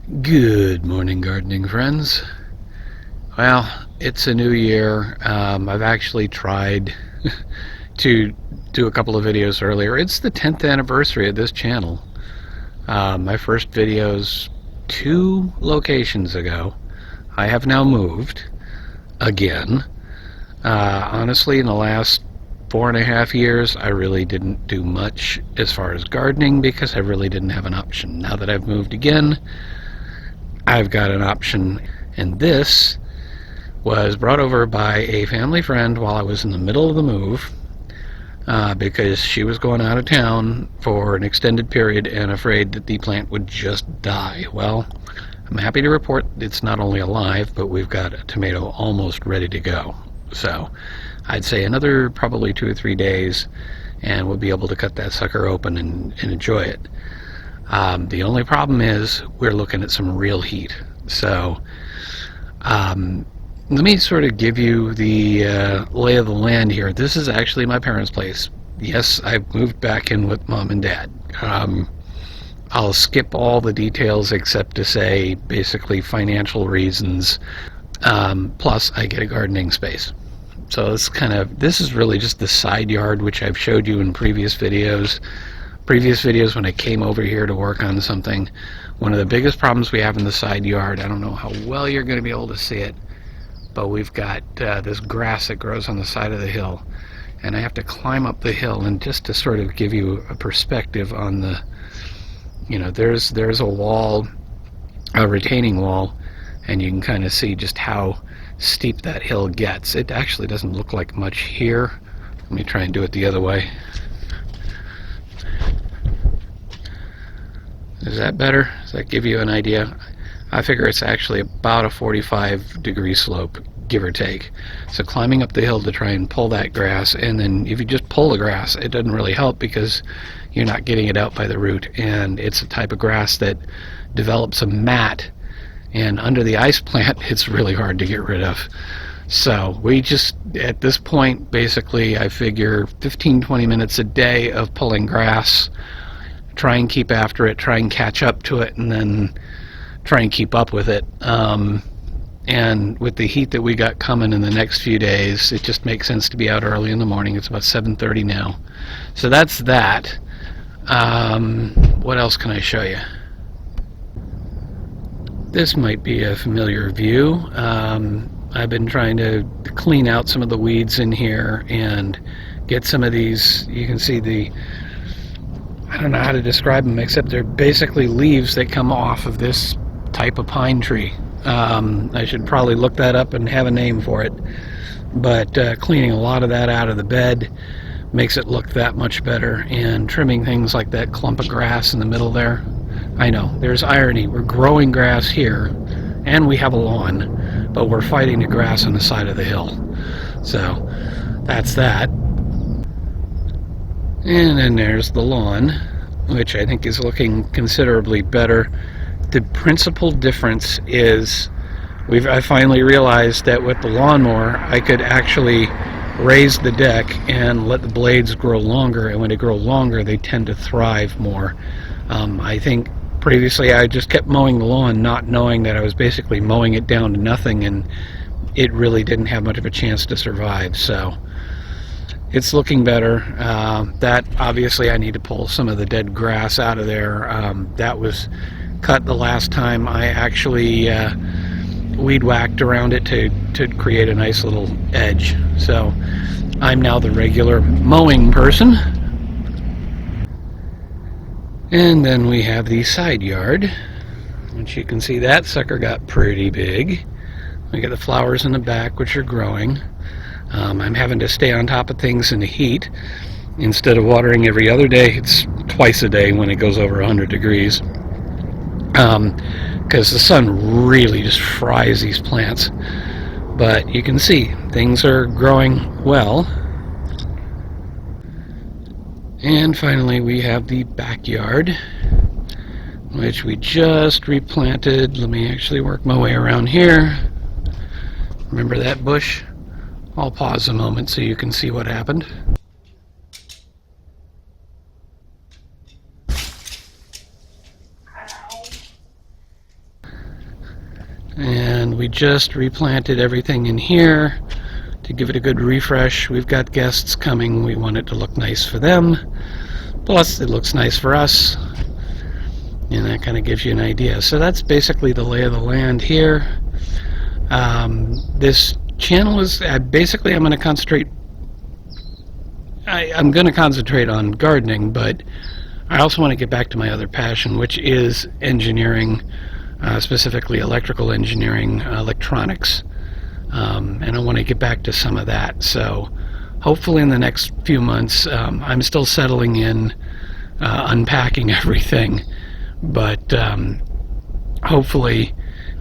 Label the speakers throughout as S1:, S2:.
S1: Good morning, gardening friends. Well, it's a new year. I've actually tried to do a couple of videos earlier. It's the 10th anniversary of this channel. My first videos 2 locations ago. I have now moved again. Honestly, in the last 4.5 years, I really didn't do much as far as gardening because I really didn't have an option. Now that I've moved again, I've got an option, and this was brought over by a family friend while I was in the middle of the move because she was going out of town for an extended period and afraid that the plant would just die. Well, I'm happy to report it's not only alive, but we've got a tomato almost ready to go. So I'd say another probably 2 or 3 days and we'll be able to cut that sucker open and enjoy it. The only problem is we're looking at some real heat. So let me sort of give you the lay of the land here. This is actually my parents' place. Yes, I've moved back in with Mom and Dad. I'll skip all the details except to say basically financial reasons. Plus I get a gardening space. So this is really just the side yard, which I've showed you in previous videos when I came over here to work on something. One of the biggest problems we have in the side yard, I don't know how well you're going to be able to see it, but we've got this grass that grows on the side of the hill, and I have to climb up the hill. And just to sort of give you a perspective on the, there's a wall, a retaining wall, and you can kind of see just how steep that hill gets. It actually doesn't look like much here. Let me try and do it the other way. Is that better? Does that give you an idea? I figure it's actually about a 45-degree slope, give or take. So climbing up the hill to try and pull that grass, and then if you just pull the grass, it doesn't really help because you're not getting it out by the root, and it's a type of grass that develops a mat, and under the ice plant it's really hard to get rid of. So we just, at this point, basically I figure 15-20 minutes a day of pulling grass, try and keep after it, try and catch up to it, and then try and keep up with it. And with the heat that we got coming in the next few days, it just makes sense to be out early in the morning. It's about 7:30 now. So that's that. What else can I show you? This might be a familiar view. I've been trying to clean out some of the weeds in here and get some of these, you can see I don't know how to describe them, except they're basically leaves that come off of this type of pine tree. I should probably look that up and have a name for it. But cleaning a lot of that out of the bed makes it look that much better, and trimming things like that clump of grass in the middle there. I know, there's irony. We're growing grass here, and we have a lawn, but we're fighting the grass on the side of the hill. So that's that. And then there's the lawn, which I think is looking considerably better. The principal difference is I finally realized that with the lawnmower I could actually raise the deck and let the blades grow longer, and when they grow longer they tend to thrive more. I think previously I just kept mowing the lawn not knowing that I was basically mowing it down to nothing, and it really didn't have much of a chance to survive. So it's looking better. That obviously I need to pull some of the dead grass out of there. That was cut the last time I actually weed whacked around it to create a nice little edge. So I'm now the regular mowing person. And then we have the side yard, which you can see that sucker got pretty big. We got the flowers in the back, which are growing. I'm having to stay on top of things in the heat. Instead of watering every other day, it's twice a day when it goes over 100 degrees. Because the sun really just fries these plants. But you can see things are growing well. And finally we have the backyard, which we just replanted. Let me actually work my way around here. Remember that bush? I'll pause a moment so you can see what happened. And we just replanted everything in here to give it a good refresh. We've got guests coming. We want it to look nice for them. Plus, it looks nice for us. And that kind of gives you an idea. So that's basically the lay of the land here. This channel is basically I'm going to concentrate. I'm going to concentrate on gardening, but I also want to get back to my other passion, which is engineering, specifically electrical engineering, electronics. And I want to get back to some of that. So hopefully in the next few months, I'm still settling in, unpacking everything, but hopefully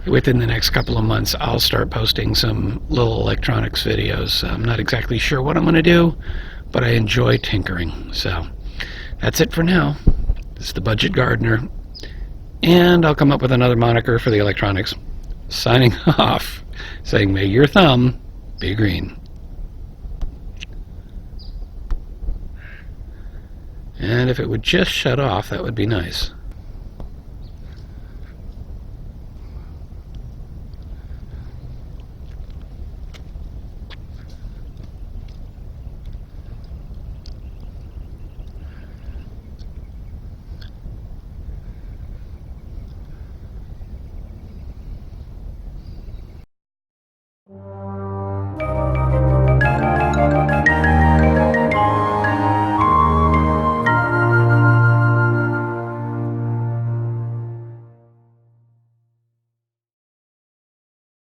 S1: within the next couple of months I'll start posting some little electronics videos. I'm not exactly sure what I'm going to do, but I enjoy tinkering. So that's it for now. This is the Budget Gardener, and I'll come up with another moniker for the electronics. Signing off, saying may your thumb be green. And if it would just shut off, that would be nice.